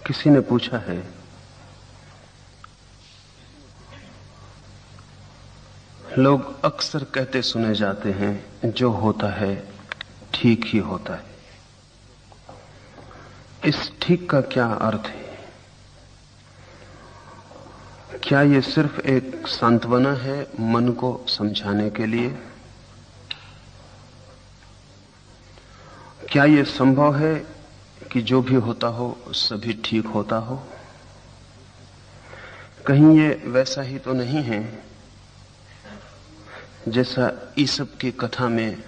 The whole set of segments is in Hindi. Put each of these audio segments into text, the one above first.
किसी ने पूछा है, लोग अक्सर कहते सुने जाते हैं जो होता है ठीक ही होता है। इस ठीक का क्या अर्थ है? क्या यह सिर्फ एक सांत्वना है मन को समझाने के लिए? क्या यह संभव है कि जो भी होता हो सभी ठीक होता हो? कहीं ये वैसा ही तो नहीं है जैसा ईसप की कथा में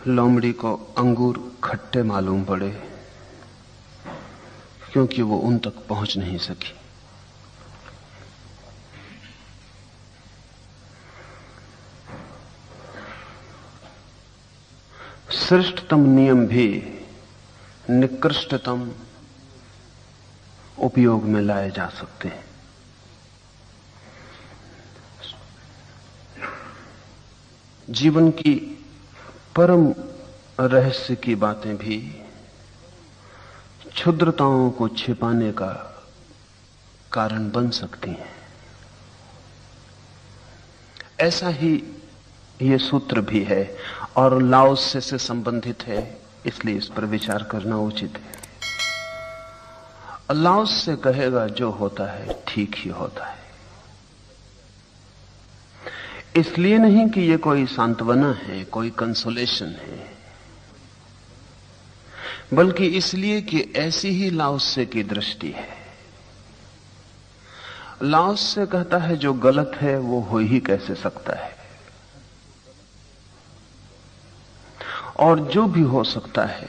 लोमड़ी को अंगूर खट्टे मालूम पड़े क्योंकि वो उन तक पहुंच नहीं सकी। श्रेष्ठतम नियम भी निकृष्टतम उपयोग में लाए जा सकते हैं। जीवन की परम रहस्य की बातें भी क्षुद्रताओं को छिपाने का कारण बन सकती हैं। ऐसा ही यह सूत्र भी है और लाओत्से से संबंधित है, इसलिए इस पर विचार करना उचित है। लाओत्से कहेगा जो होता है ठीक ही होता है। इसलिए नहीं कि यह कोई सांत्वना है, कोई कंसोलेशन है, बल्कि इसलिए कि ऐसी ही लाओत्से की दृष्टि है। लाओत्से कहता है जो गलत है वो हो ही कैसे सकता है, और जो भी हो सकता है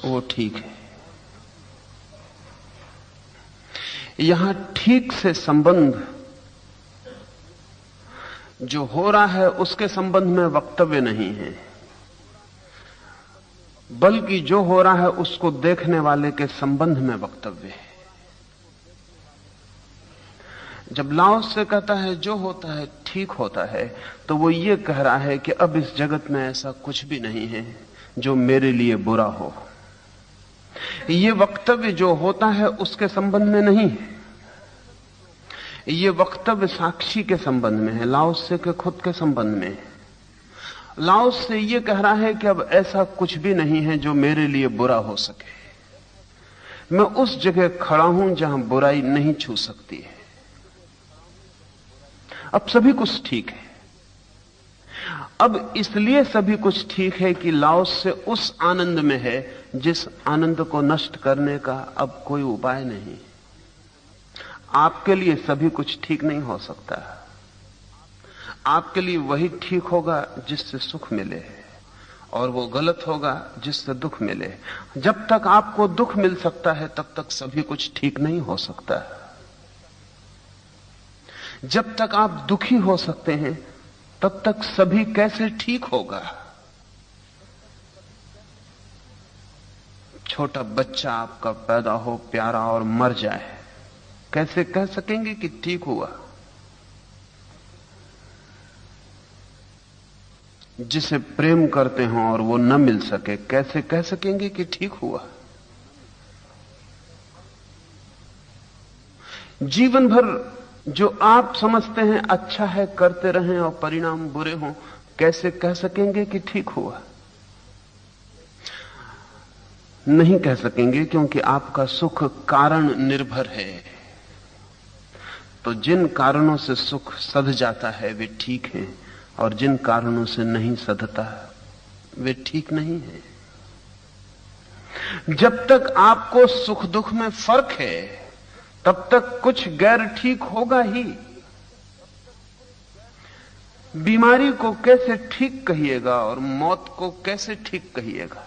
वो ठीक है। यहां ठीक से संबंध जो हो रहा है उसके संबंध में वक्तव्य नहीं है, बल्कि जो हो रहा है उसको देखने वाले के संबंध में वक्तव्य है। जब लाओत्से कहता है जो होता है ठीक होता है, तो वो ये कह रहा है कि अब इस जगत में ऐसा कुछ भी नहीं है जो मेरे लिए बुरा हो। ये वक्तव्य जो होता है उसके संबंध में नहीं है, ये वक्तव्य साक्षी के संबंध में है, लाओत्से के खुद के संबंध में है। लाओत्से ये कह रहा है कि अब ऐसा कुछ भी नहीं है जो मेरे लिए बुरा हो सके। मैं उस जगह खड़ा हूं जहां बुराई नहीं छू सकती है। अब सभी कुछ ठीक है। अब इसलिए सभी कुछ ठीक है कि लाओत्से उस आनंद में है जिस आनंद को नष्ट करने का अब कोई उपाय नहीं। आपके लिए सभी कुछ ठीक नहीं हो सकता। आपके लिए वही ठीक होगा जिससे सुख मिले, और वो गलत होगा जिससे दुख मिले। जब तक आपको दुख मिल सकता है तब तक सभी कुछ ठीक नहीं हो सकता। जब तक आप दुखी हो सकते हैं तब तक सभी कैसे ठीक होगा? छोटा बच्चा आपका पैदा हो प्यारा और मर जाए, कैसे कह सकेंगे कि ठीक हुआ? जिसे प्रेम करते हो और वो न मिल सके, कैसे कह सकेंगे कि ठीक हुआ? जीवन भर जो आप समझते हैं अच्छा है करते रहें और परिणाम बुरे हों, कैसे कह सकेंगे कि ठीक हुआ? नहीं कह सकेंगे, क्योंकि आपका सुख कारण निर्भर है। तो जिन कारणों से सुख सध जाता है वे ठीक हैं, और जिन कारणों से नहीं सधता वे ठीक नहीं है। जब तक आपको सुख दुख में फर्क है तब तक कुछ गैर ठीक होगा ही। बीमारी को कैसे ठीक कहिएगा और मौत को कैसे ठीक कहिएगा?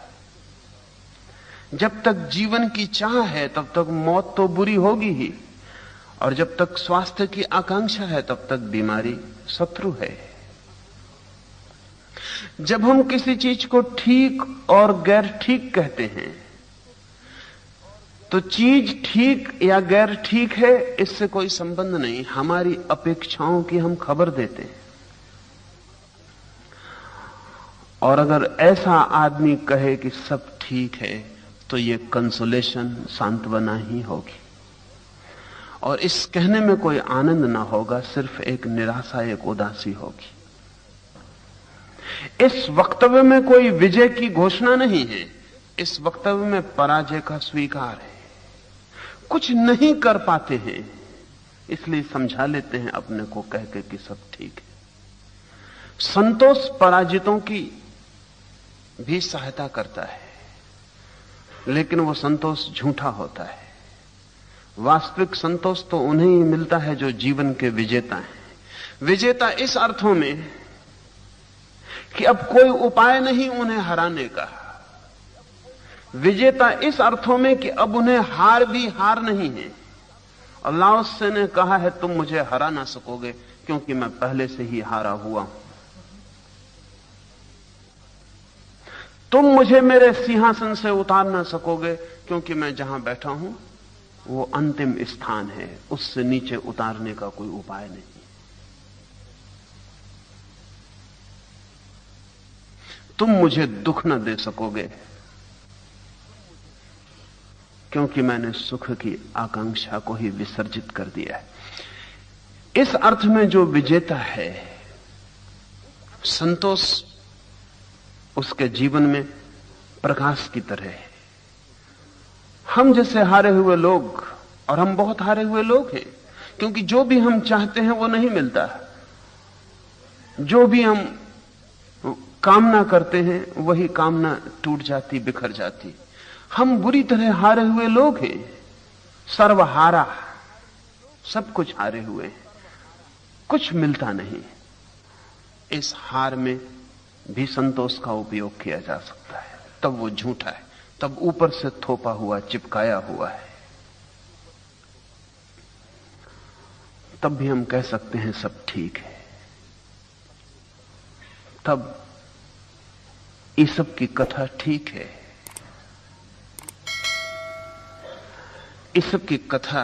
जब तक जीवन की चाह है तब तक मौत तो बुरी होगी ही, और जब तक स्वास्थ्य की आकांक्षा है तब तक बीमारी शत्रु है। जब हम किसी चीज को ठीक और गैर ठीक कहते हैं तो चीज ठीक या गैर ठीक है इससे कोई संबंध नहीं, हमारी अपेक्षाओं की हम खबर देते हैं। और अगर ऐसा आदमी कहे कि सब ठीक है तो ये कंसोलेशन, सांत्वना ही होगी। और इस कहने में कोई आनंद ना होगा, सिर्फ एक निराशा, एक उदासी होगी। इस वक्तव्य में कोई विजय की घोषणा नहीं है, इस वक्तव्य में पराजय का स्वीकार है। कुछ नहीं कर पाते हैं, इसलिए समझा लेते हैं अपने को कह के कि सब ठीक है। संतोष पराजितों की भी सहायता करता है, लेकिन वो संतोष झूठा होता है। वास्तविक संतोष तो उन्हें ही मिलता है जो जीवन के विजेता हैं। विजेता इस अर्थों में कि अब कोई उपाय नहीं उन्हें हराने का। विजेता इस अर्थों में कि अब उन्हें हार भी हार नहीं है। और लाओ त्से ने कहा है, तुम मुझे हरा ना सकोगे क्योंकि मैं पहले से ही हारा हुआ हूं। तुम मुझे मेरे सिंहासन से उतार ना सकोगे क्योंकि मैं जहां बैठा हूं वो अंतिम स्थान है, उससे नीचे उतारने का कोई उपाय नहीं। तुम मुझे दुख न दे सकोगे क्योंकि मैंने सुख की आकांक्षा को ही विसर्जित कर दिया है। इस अर्थ में जो विजेता है, संतोष उसके जीवन में प्रकाश की तरह है। हम जैसे हारे हुए लोग, और हम बहुत हारे हुए लोग हैं, क्योंकि जो भी हम चाहते हैं वो नहीं मिलता। जो भी हम कामना करते हैं वही कामना टूट जाती, बिखर जाती। हम बुरी तरह हारे हुए लोग हैं, सर्वहारा, सब कुछ हारे हुए हैं, कुछ मिलता नहीं। इस हार में भी संतोष का उपयोग किया जा सकता है, तब वो झूठा है, तब ऊपर से थोपा हुआ, चिपकाया हुआ है। तब भी हम कह सकते हैं सब ठीक है। तब ईसब की कथा ठीक है। ईसब की कथा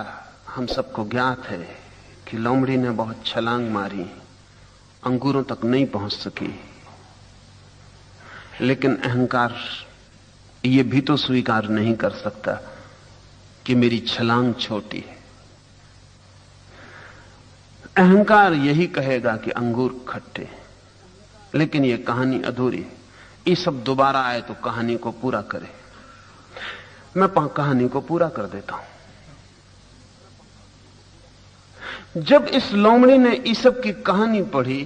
हम सबको ज्ञात है कि लोमड़ी ने बहुत छलांग मारी, अंगूरों तक नहीं पहुंच सकी, लेकिन अहंकार ये भी तो स्वीकार नहीं कर सकता कि मेरी छलांग छोटी है। अहंकार यही कहेगा कि अंगूर खट्टे, लेकिन यह कहानी अधूरी है। ये सब दोबारा आए तो कहानी को पूरा करे। मैं कहानी को पूरा कर देता हूं। जब इस लोमड़ी ने ईसब की कहानी पढ़ी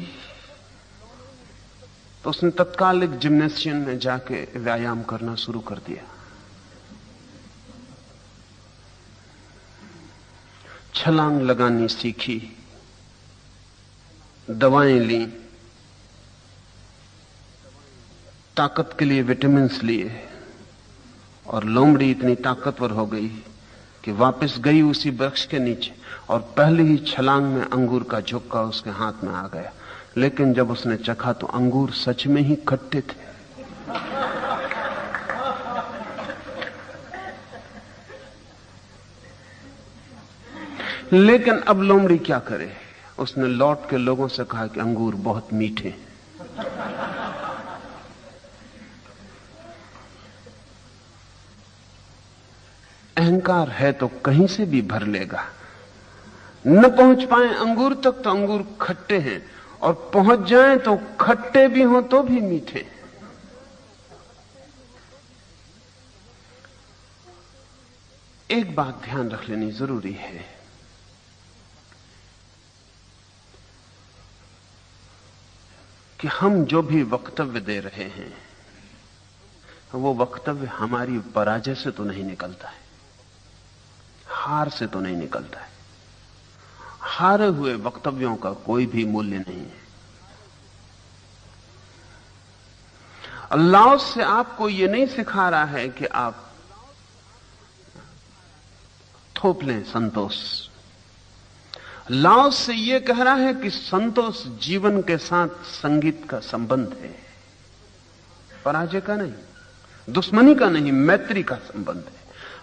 तो उसने तत्काल एक जिम्नेशियम में जाके व्यायाम करना शुरू कर दिया। छलांग लगानी सीखी, दवाएं ली, ताकत के लिए विटामिन्स लिए, और लोमड़ी इतनी ताकतवर हो गई कि वापस गई उसी वृक्ष के नीचे और पहले ही छलांग में अंगूर का झुक्का उसके हाथ में आ गया। लेकिन जब उसने चखा तो अंगूर सच में ही खट्टे थे। लेकिन अब लोमड़ी क्या करे? उसने लौट के लोगों से कहा कि अंगूर बहुत मीठे हैं। अहंकार है तो कहीं से भी भर लेगा। न पहुंच पाए अंगूर तक तो अंगूर खट्टे हैं, और पहुंच जाएं तो खट्टे भी हों तो भी मीठे। एक बात ध्यान रख लेनी जरूरी है, कि हम जो भी वक्तव्य दे रहे हैं वो वक्तव्य हमारी पराजय से तो नहीं निकलता है, हार से तो नहीं निकलता है। हारे हुए वक्तव्यों का कोई भी मूल्य नहीं है। अल्लाह से आपको यह नहीं सिखा रहा है कि आप थोप लें संतोष। अल्लाह से यह कह रहा है कि संतोष जीवन के साथ संगीत का संबंध है, पराजय का नहीं, दुश्मनी का नहीं, मैत्री का संबंध है।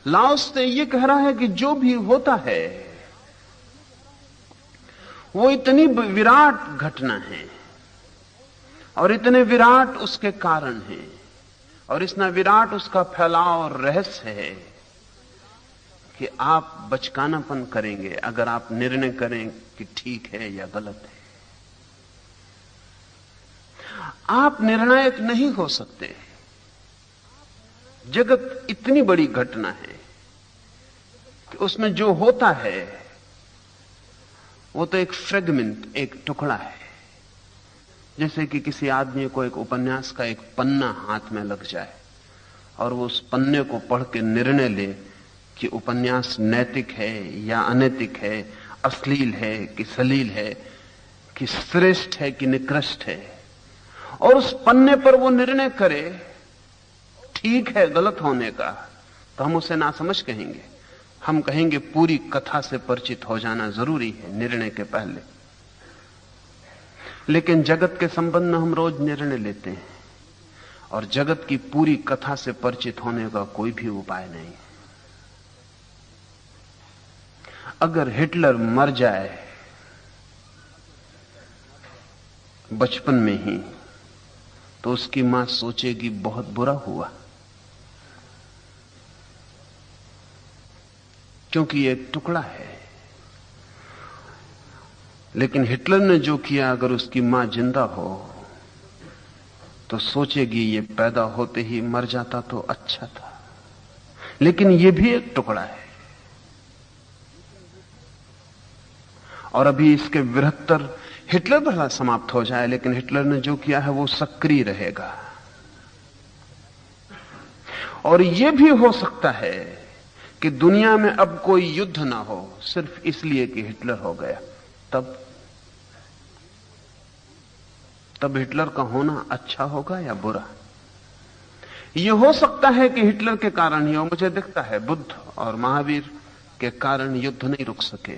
लाओस से यह कह रहा है कि जो भी होता है वो इतनी विराट घटना है और इतने विराट उसके कारण हैं, और इतना विराट उसका फैलाव और रहस्य है कि आप बचकानापन करेंगे अगर आप निर्णय करें कि ठीक है या गलत है। आप निर्णायक नहीं हो सकते। जगत इतनी बड़ी घटना है कि उसमें जो होता है वो तो एक फ्रेगमेंट, एक टुकड़ा है। जैसे कि किसी आदमी को एक उपन्यास का एक पन्ना हाथ में लग जाए और वो उस पन्ने को पढ़ के निर्णय ले कि उपन्यास नैतिक है या अनैतिक है, अश्लील है कि सलील है, कि श्रेष्ठ है कि निकृष्ट है, और उस पन्ने पर वो निर्णय करे ठीक है गलत होने का, तो हम उसे नासमझ कहेंगे। हम कहेंगे पूरी कथा से परिचित हो जाना जरूरी है निर्णय के पहले। लेकिन जगत के संबंध में हम रोज निर्णय लेते हैं और जगत की पूरी कथा से परिचित होने का कोई भी उपाय नहीं है। अगर हिटलर मर जाए बचपन में ही तो उसकी मां सोचेगी बहुत बुरा हुआ, क्योंकि ये एक टुकड़ा है। लेकिन हिटलर ने जो किया अगर उसकी मां जिंदा हो तो सोचेगी ये पैदा होते ही मर जाता तो अच्छा था। लेकिन ये भी एक टुकड़ा है और अभी इसके बृहत्तर हिटलर भला समाप्त हो जाए, लेकिन हिटलर ने जो किया है वो सक्रिय रहेगा। और यह भी हो सकता है कि दुनिया में अब कोई युद्ध ना हो सिर्फ इसलिए कि हिटलर हो गया। तब हिटलर का होना अच्छा होगा या बुरा? यह हो सकता है कि हिटलर के कारण ही हो। मुझे दिखता है बुद्ध और महावीर के कारण युद्ध नहीं रुक सके,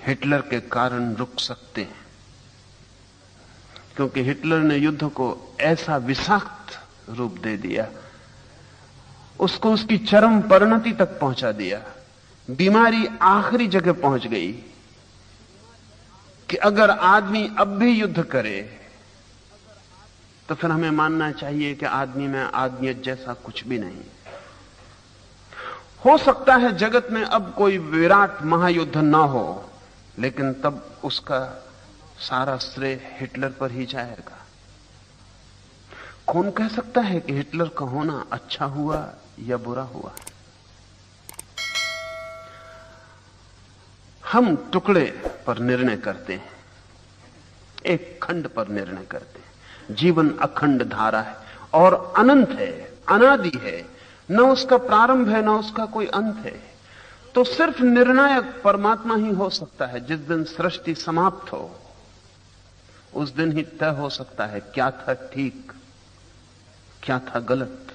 हिटलर के कारण रुक सकते हैं, क्योंकि हिटलर ने युद्ध को ऐसा विषाक्त रूप दे दिया, उसको उसकी चरम परिणति तक पहुंचा दिया। बीमारी आखिरी जगह पहुंच गई कि अगर आदमी अब भी युद्ध करे तो फिर हमें मानना चाहिए कि आदमी में आदमियत जैसा कुछ भी नहीं। हो सकता है जगत में अब कोई विराट महायुद्ध ना हो, लेकिन तब उसका सारा श्रेय हिटलर पर ही जाएगा। कौन कह सकता है कि हिटलर का होना अच्छा हुआ या बुरा हुआ? हम टुकड़े पर निर्णय करते हैं, एक खंड पर निर्णय करते हैं। जीवन अखंड धारा है और अनंत है, अनादि है, न उसका प्रारंभ है न उसका कोई अंत है। तो सिर्फ निर्णायक परमात्मा ही हो सकता है। जिस दिन सृष्टि समाप्त हो उस दिन ही तय हो सकता है क्या था ठीक, क्या था गलत।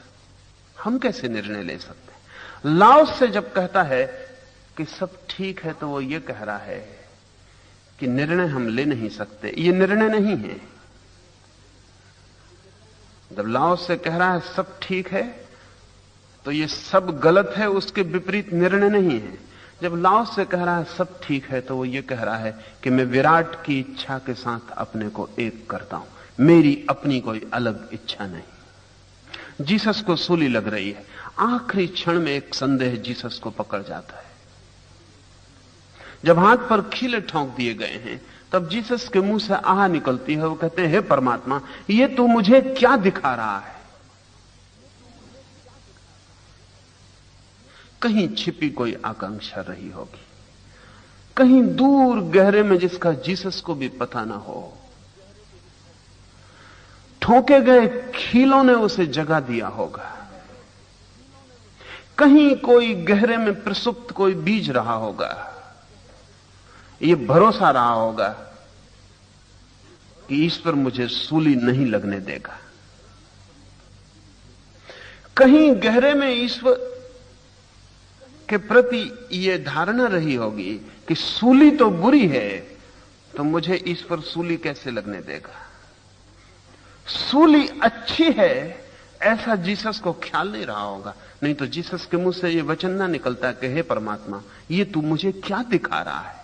हम कैसे निर्णय ले सकते हैं? लाओस से जब कहता है कि सब ठीक है तो वो ये कह रहा है कि निर्णय हम ले नहीं सकते, ये निर्णय नहीं है। जब लाओस से कह रहा है सब ठीक है तो ये सब गलत है, उसके विपरीत निर्णय नहीं है। जब लाओस से कह रहा है सब ठीक है तो वो ये कह रहा है कि मैं विराट की इच्छा के साथ अपने को एक करता हूं, मेरी अपनी कोई अलग इच्छा नहीं। जीसस को सूली लग रही है, आखिरी क्षण में एक संदेह जीसस को पकड़ जाता है। जब हाथ पर खीले ठोंक दिए गए हैं तब जीसस के मुंह से आह निकलती है। वो कहते हैं हे परमात्मा, ये तू मुझे क्या दिखा रहा है? कहीं छिपी कोई आकांक्षा रही होगी, कहीं दूर गहरे में जिसका जीसस को भी पता ना हो। ठोके गए खीलों ने उसे जगा दिया होगा, कहीं कोई गहरे में प्रसुप्त कोई बीज रहा होगा। ये भरोसा रहा होगा कि ईश्वर मुझे सूली नहीं लगने देगा। कहीं गहरे में ईश्वर के प्रति यह धारणा रही होगी कि सूली तो बुरी है, तो मुझे ईश्वर सूली कैसे लगने देगा। सूली अच्छी है ऐसा जीसस को ख्याल नहीं रहा होगा, नहीं तो जीसस के मुंह से यह वचन ना निकलता कि हे परमात्मा, ये तू मुझे क्या दिखा रहा है।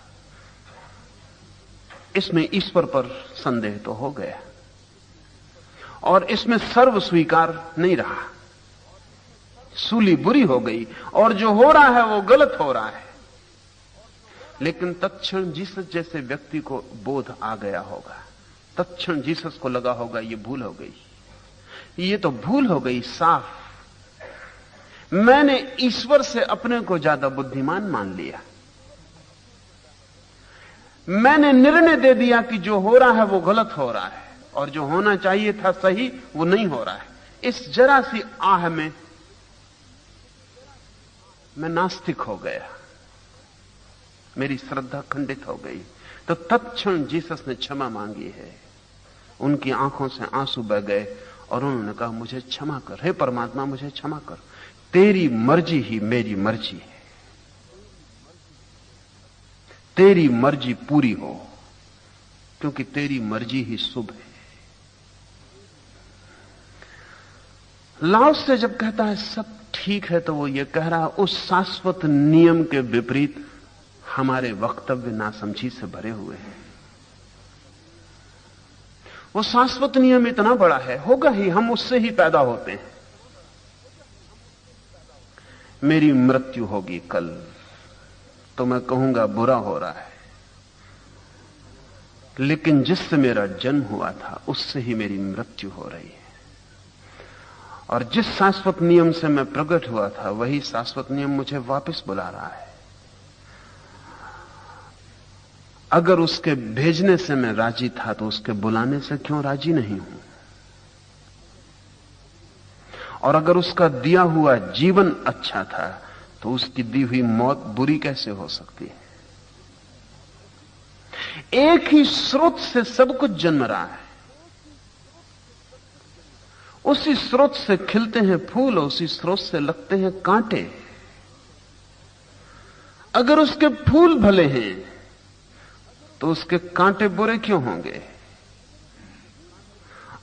इसमें ईश्वर पर संदेह तो हो गया। और इसमें सर्व स्वीकार नहीं रहा। सूली बुरी हो गई और जो हो रहा है वो गलत हो रहा है। लेकिन तत्क्षण जीसस जैसे व्यक्ति को बोध आ गया होगा, तत्क्षण जीसस को लगा होगा ये भूल हो गई, ये तो भूल हो गई साफ। मैंने ईश्वर से अपने को ज्यादा बुद्धिमान मान लिया। मैंने निर्णय दे दिया कि जो हो रहा है वो गलत हो रहा है और जो होना चाहिए था सही वो नहीं हो रहा है। इस जरा सी आह में मैं नास्तिक हो गया, मेरी श्रद्धा खंडित हो गई। तो तत्क्षण जीसस ने क्षमा मांगी है। उनकी आंखों से आंसू बह गए और उन्होंने कहा मुझे क्षमा कर, हे परमात्मा मुझे क्षमा कर, तेरी मर्जी ही मेरी मर्जी है, तेरी मर्जी पूरी हो, क्योंकि तेरी मर्जी ही शुभ है। लाओस से जब कहता है सब ठीक है, तो वो ये कह रहा है उस शाश्वत नियम के विपरीत हमारे वक्तव्य नासमझी से भरे हुए हैं। वो शाश्वत नियम इतना बड़ा है, होगा ही, हम उससे ही पैदा होते हैं। मेरी मृत्यु होगी कल, तो मैं कहूंगा बुरा हो रहा है, लेकिन जिससे मेरा जन्म हुआ था उससे ही मेरी मृत्यु हो रही है। और जिस शाश्वत नियम से मैं प्रकट हुआ था वही शाश्वत नियम मुझे वापस बुला रहा है। अगर उसके भेजने से मैं राजी था तो उसके बुलाने से क्यों राजी नहीं हूं? और अगर उसका दिया हुआ जीवन अच्छा था तो उसकी दी हुई मौत बुरी कैसे हो सकती है? एक ही स्रोत से सब कुछ जन्म रहा है, उसी स्रोत से खिलते हैं फूल, उसी स्रोत से लगते हैं कांटे। अगर उसके फूल भले हैं तो उसके कांटे बुरे क्यों होंगे?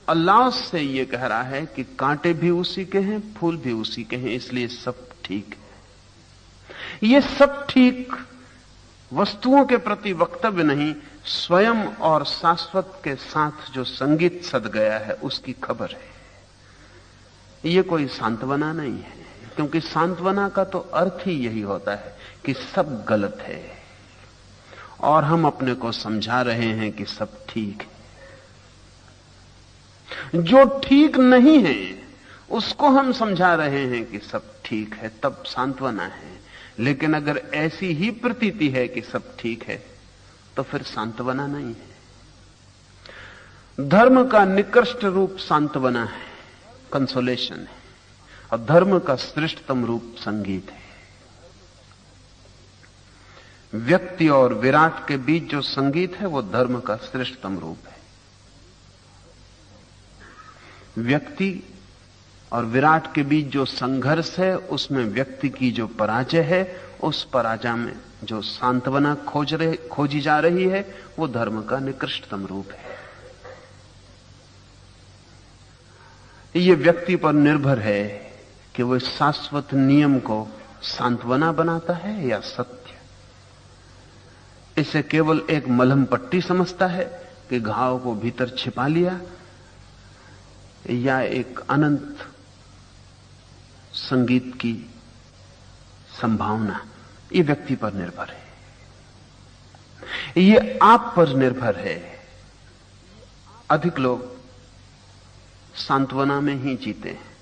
अल्लाह से यह कह रहा है कि कांटे भी उसी के हैं, फूल भी उसी के हैं, इसलिए सब ठीक है। यह सब ठीक वस्तुओं के प्रति वक्तव्य नहीं, स्वयं और शाश्वत के साथ जो संगीत सद गया है उसकी खबर है। यह कोई सांत्वना नहीं है, क्योंकि सांत्वना का तो अर्थ ही यही होता है कि सब गलत है और हम अपने को समझा रहे हैं कि सब ठीक है। जो ठीक नहीं है उसको हम समझा रहे हैं कि सब ठीक है, तब सांत्वना है। लेकिन अगर ऐसी ही प्रतीति है कि सब ठीक है तो फिर सांत्वना नहीं है। धर्म का निकृष्ट रूप सांत्वना है, कंसोलेशन है, और धर्म का श्रेष्ठतम रूप संगीत है। व्यक्ति और विराट के बीच जो संगीत है वो धर्म का श्रेष्ठतम रूप है। व्यक्ति और विराट के बीच जो संघर्ष है उसमें व्यक्ति की जो पराजय है, उस पराजय में जो सांत्वना खोजी जा रही है वो धर्म का निकृष्टतम रूप है। ये व्यक्ति पर निर्भर है कि वो शाश्वत नियम को सांत्वना बनाता है या सत्य। इसे केवल एक मलहम पट्टी समझता है कि घाव को भीतर छिपा लिया, या एक अनंत संगीत की संभावना। ये व्यक्ति पर निर्भर है, ये आप पर निर्भर है। अधिक लोग सांत्वना में ही जीते हैं,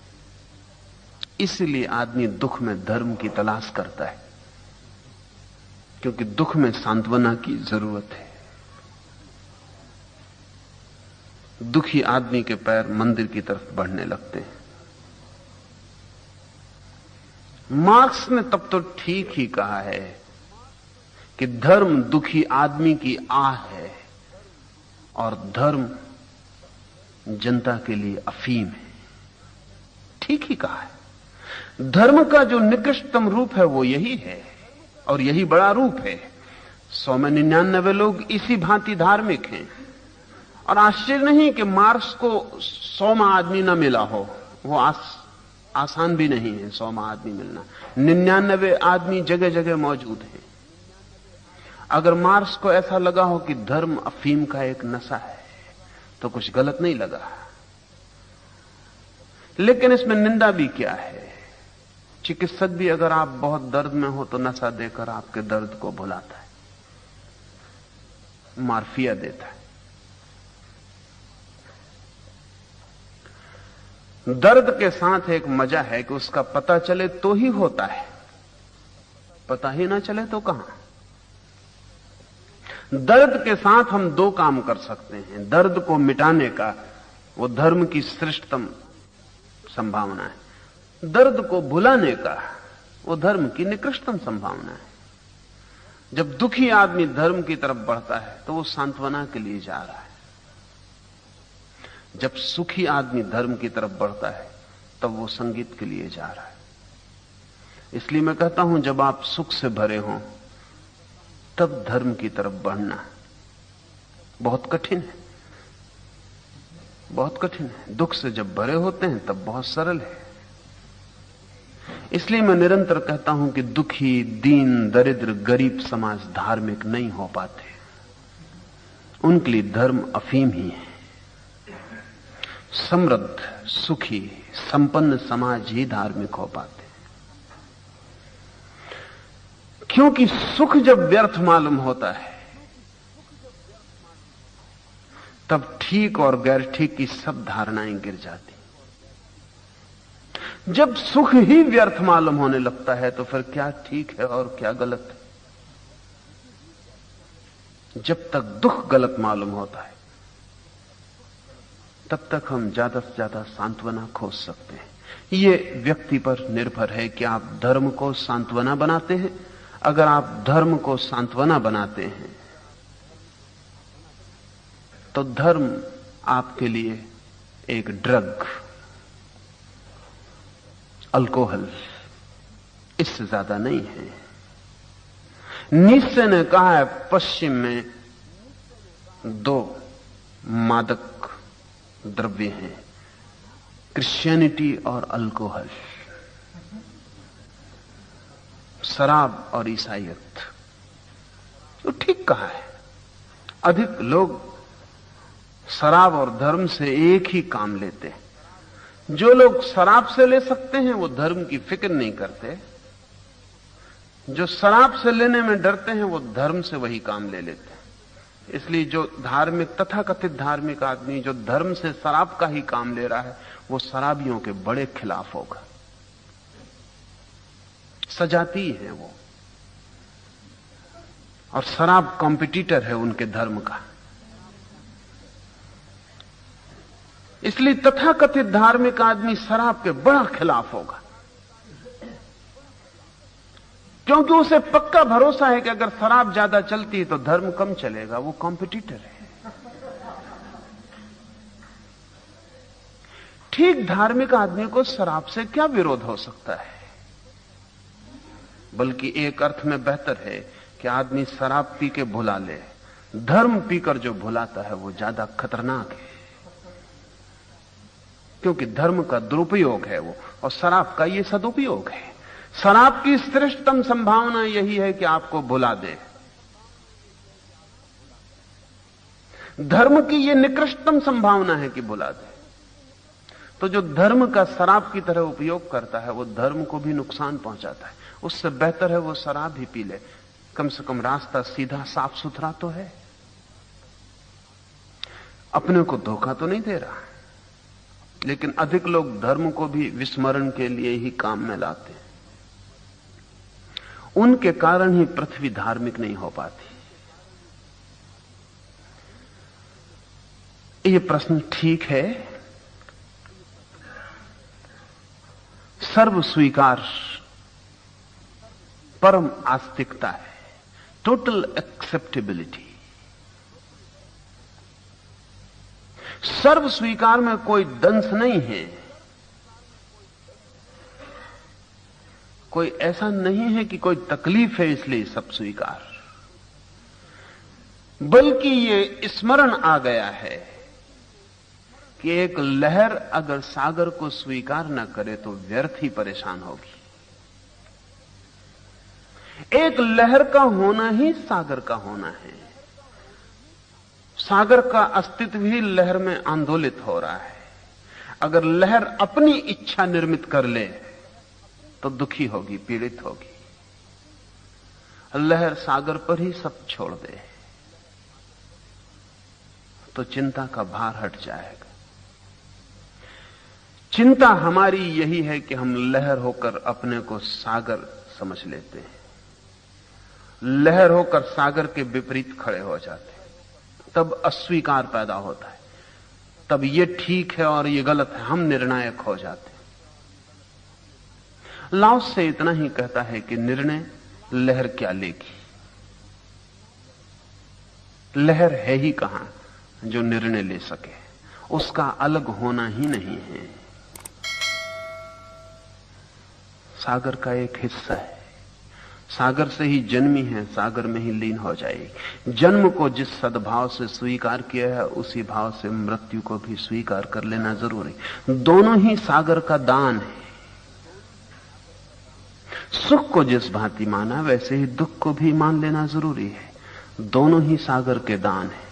इसलिए आदमी दुख में धर्म की तलाश करता है, क्योंकि दुख में सांत्वना की जरूरत है। दुखी आदमी के पैर मंदिर की तरफ बढ़ने लगते हैं। मार्क्स ने तब तो ठीक ही कहा है कि धर्म दुखी आदमी की आह है और धर्म जनता के लिए अफीम है। ठीक ही कहा है। धर्म का जो निकृष्टतम रूप है वो यही है और यही बड़ा रूप है। 100 में 99 लोग इसी भांति धार्मिक हैं। और आश्चर्य नहीं कि मार्क्स को 100वां आदमी न मिला हो, वो आसान भी नहीं है 100वां आदमी मिलना। 99 आदमी जगह जगह मौजूद हैं। अगर मार्क्स को ऐसा लगा हो कि धर्म अफीम का एक नशा है तो कुछ गलत नहीं लगा। लेकिन इसमें निंदा भी क्या है? चिकित्सक भी अगर आप बहुत दर्द में हो तो नशा देकर आपके दर्द को भुलाता है, मार्फिया देता है। दर्द के साथ एक मजा है कि उसका पता चले तो ही होता है, पता ही ना चले तो कहां। दर्द के साथ हम दो काम कर सकते हैं। दर्द को मिटाने का वो धर्म की श्रेष्ठतम संभावना है, दर्द को भुलाने का वो धर्म की निकृष्टतम संभावना है। जब दुखी आदमी धर्म की तरफ बढ़ता है तो वो सांत्वना के लिए जा रहा है, जब सुखी आदमी धर्म की तरफ बढ़ता है तब वो संगीत के लिए जा रहा है। इसलिए मैं कहता हूं, जब आप सुख से भरे हों तब धर्म की तरफ बढ़ना बहुत कठिन है, बहुत कठिन है। दुख से जब भरे होते हैं तब बहुत सरल है। इसलिए मैं निरंतर कहता हूं कि दुखी, दीन, दरिद्र, गरीब समाज धार्मिक नहीं हो पाते। उनके लिए धर्म अफीम ही है। समृद्ध, सुखी, संपन्न समाज ही धार्मिक हो पाते, क्योंकि सुख जब व्यर्थ मालूम होता है तब ठीक और गैर ठीक की सब धारणाएं गिर जाती। जब सुख ही व्यर्थ मालूम होने लगता है तो फिर क्या ठीक है और क्या गलत है। जब तक दुख गलत मालूम होता है तब तक हम ज्यादा से ज्यादा सांत्वना खोज सकते हैं। यह व्यक्ति पर निर्भर है कि आप धर्म को सांत्वना बनाते हैं। अगर आप धर्म को सांत्वना बनाते हैं तो धर्म आपके लिए एक ड्रग, अल्कोहल, इससे ज्यादा नहीं है। नीत्शे ने कहा है, पश्चिम में दो मादक द्रव्य हैं, क्रिश्चियनिटी और अल्कोहल, शराब और ईसाईयत। तो ठीक कहा है। अधिक लोग शराब और धर्म से एक ही काम लेते हैं। जो लोग शराब से ले सकते हैं वो धर्म की फिक्र नहीं करते, जो शराब से लेने में डरते हैं वो धर्म से वही काम ले लेते हैं। इसलिए जो धार्मिक, तथाकथित धार्मिक आदमी जो धर्म से शराब का ही काम ले रहा है वो शराबियों के बड़े खिलाफ होगा। सजाती है वो, और शराब कॉम्पिटिटर है उनके धर्म का। इसलिए तथाकथित धार्मिक आदमी शराब के बड़ा खिलाफ होगा, क्योंकि उसे पक्का भरोसा है कि अगर शराब ज्यादा चलती है तो धर्म कम चलेगा। वो कॉम्पिटिटर है। ठीक धार्मिक आदमी को शराब से क्या विरोध हो सकता है? बल्कि एक अर्थ में बेहतर है कि आदमी शराब पी के भुला ले। धर्म पीकर जो भुलाता है वो ज्यादा खतरनाक है, क्योंकि धर्म का दुरुपयोग है वो, और शराब का ये सदुपयोग है। शराब की श्रेष्ठतम संभावना यही है कि आपको भुला दे। धर्म की ये निकृष्टतम संभावना है कि भुला दे। तो जो धर्म का शराब की तरह उपयोग करता है वो धर्म को भी नुकसान पहुंचाता है। उससे बेहतर है वो शराब ही पी ले, कम से कम रास्ता सीधा साफ सुथरा तो है, अपने को धोखा तो नहीं दे रहा। लेकिन अधिक लोग धर्म को भी विस्मरण के लिए ही काम में लाते हैं। उनके कारण ही पृथ्वी धार्मिक नहीं हो पाती। ये प्रश्न ठीक है। सर्व स्वीकार परम आस्तिकता है, टोटल एक्सेप्टेबिलिटी। सर्व स्वीकार में कोई दंश नहीं है, कोई ऐसा नहीं है कि कोई तकलीफ है इसलिए सब स्वीकार, बल्कि ये स्मरण आ गया है कि एक लहर अगर सागर को स्वीकार न करे तो व्यर्थ ही परेशान होगी। एक लहर का होना ही सागर का होना है। सागर का अस्तित्व ही लहर में आंदोलित हो रहा है। अगर लहर अपनी इच्छा निर्मित कर ले तो दुखी होगी, पीड़ित होगी। लहर सागर पर ही सब छोड़ दे तो चिंता का भार हट जाएगा। चिंता हमारी यही है कि हम लहर होकर अपने को सागर समझ लेते हैं, लहर होकर सागर के विपरीत खड़े हो जाते हैं। तब अस्वीकार पैदा होता है, तब ये ठीक है और ये गलत है, हम निर्णायक हो जाते हैं। लाओस से इतना ही कहता है कि निर्णय लहर क्या लेगी। लहर है ही कहां जो निर्णय ले सके, उसका अलग होना ही नहीं है। सागर का एक हिस्सा है, सागर से ही जन्मी है, सागर में ही लीन हो जाएगी। जन्म को जिस सद्भाव से स्वीकार किया है उसी भाव से मृत्यु को भी स्वीकार कर लेना जरूरी। दोनों ही सागर का दान है। सुख को जिस भांति माना वैसे ही दुख को भी मान लेना जरूरी है। दोनों ही सागर के दान है।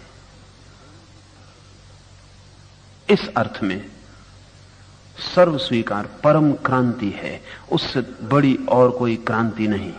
इस अर्थ में सर्व स्वीकार परम क्रांति है, उससे बड़ी और कोई क्रांति नहीं।